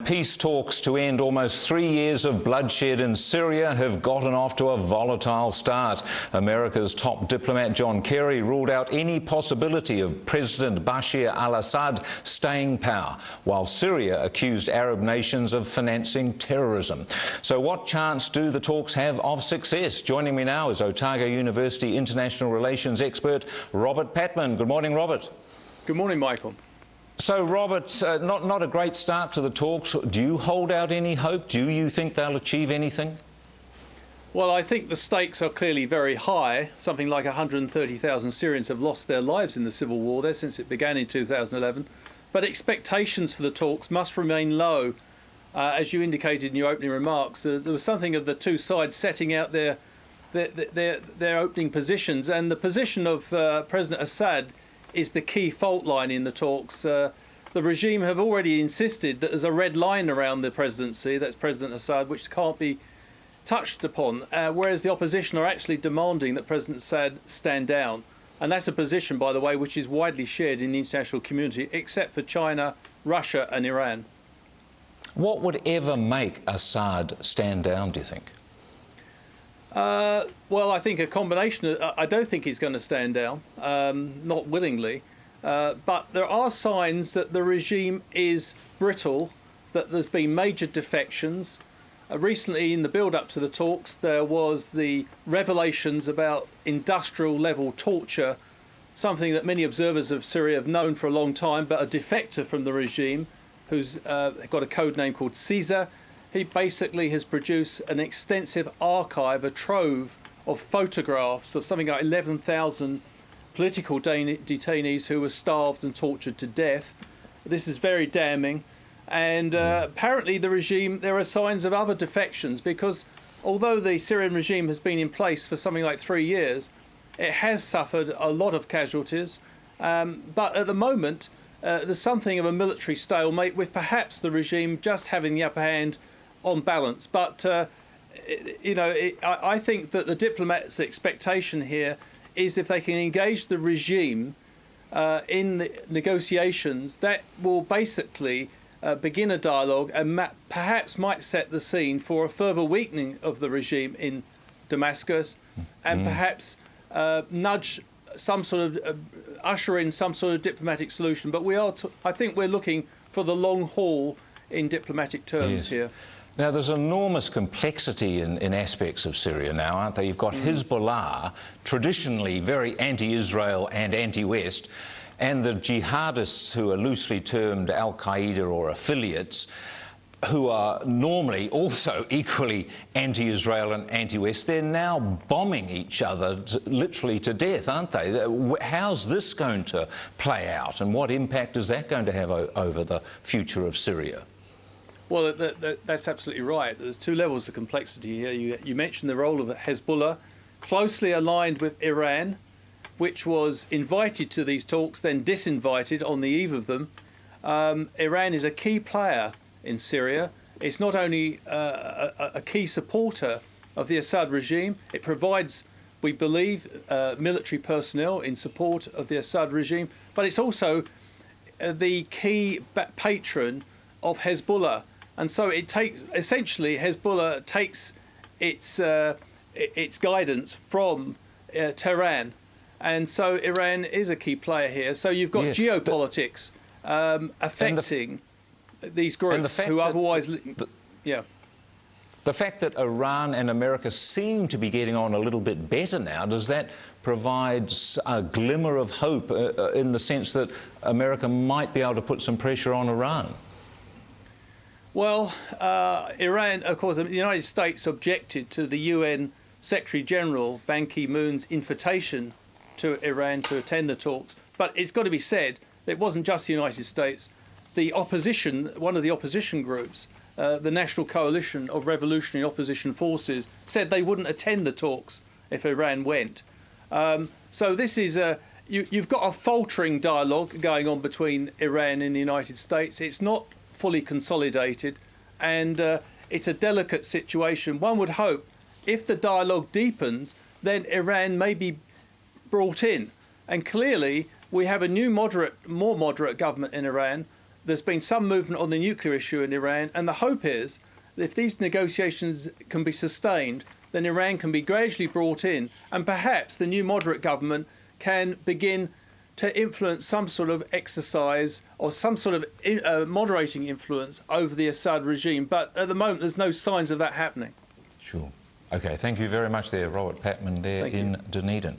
Peace talks to end almost 3 years of bloodshed in Syria have gotten off to a volatile start. America's top diplomat John Kerry ruled out any possibility of President Bashar al-Assad staying power, while Syria accused Arab nations of financing terrorism. So what chance do the talks have of success? Joining me now is Otago University international relations expert Robert Patman. Good morning, Robert. Good morning, Michael. So, Robert, not a great start to the talks. Do you hold out any hope? Do you think they'll achieve anything? Well, I think the stakes are clearly very high. Something like 130,000 Syrians have lost their lives in the civil war there since it began in 2011. But expectations for the talks must remain low. As you indicated in your opening remarks, there was something of the two sides setting out their opening positions, and the position of President Assad is the key fault line in the talks. The regime have already insisted that there's a red line around the presidency, that's President Assad, which can't be touched upon, whereas the opposition are actually demanding that President Assad stand down. And that's a position, by the way, which is widely shared in the international community, except for China, Russia and Iran. What would ever make Assad stand down, do you think? Well, I think a combination. I don't think he's going to stand down, not willingly. But there are signs that the regime is brittle, that there's been major defections. Recently, in the build-up to the talks, there was the revelations about industrial-level torture, something that many observers of Syria have known for a long time, but a defector from the regime, who's got a code name called Caesar. He basically has produced an extensive archive, a trove of photographs of something like 11,000 political detainees who were starved and tortured to death. This is very damning. And apparently the regime, there are signs of other defections, because although the Syrian regime has been in place for something like 3 years, it has suffered a lot of casualties. But at the moment, there's something of a military stalemate, with perhaps the regime just having the upper hand on balance. But I think that the diplomats' expectation here is if they can engage the regime in the negotiations, that will basically begin a dialogue and perhaps might set the scene for a further weakening of the regime in Damascus, and perhaps nudge some sort of usher in some sort of diplomatic solution. But I think we're looking for the long haul in diplomatic terms here. Now, there's enormous complexity in aspects of Syria now, aren't there? You've got Hezbollah, traditionally very anti-Israel and anti-West, and the jihadists, who are loosely termed al-Qaeda or affiliates, who are normally also equally anti-Israel and anti-West. They're now bombing each other literally to death, aren't they? How's this going to play out, and what impact is that going to have over the future of Syria? Well, that's absolutely right. There's two levels of complexity here. You mentioned the role of Hezbollah, closely aligned with Iran, which was invited to these talks, then disinvited on the eve of them. Iran is a key player in Syria. It's not only a key supporter of the Assad regime, it provides, we believe, military personnel in support of the Assad regime, but it's also the key patron of Hezbollah. And so it takes, essentially, Hezbollah takes its guidance from Tehran. And so Iran is a key player here. So you've got geopolitics affecting these groups who otherwise... The fact that Iran and America seem to be getting on a little bit better now, does that provide a glimmer of hope in the sense that America might be able to put some pressure on Iran? Well, Iran, of course, the United States objected to the UN Secretary-General Ban Ki-moon's invitation to Iran to attend the talks. But it's got to be said that it wasn't just the United States. The opposition, one of the opposition groups, the National Coalition of Revolutionary Opposition Forces, said they wouldn't attend the talks if Iran went. So this is you've got a faltering dialogue going on between Iran and the United States. It's not fully consolidated, and it's a delicate situation. One would hope if the dialogue deepens, then Iran may be brought in. And clearly we have a new more moderate government in Iran there's been some movement on the nuclear issue in Iran, and the hope is that if these negotiations can be sustained, then Iran can be gradually brought in, and perhaps the new moderate government can begin to influence some sort of exercise or some sort of moderating influence over the Assad regime. But at the moment, there's no signs of that happening. Sure. OK, thank you very much there, Robert Patman there in Dunedin.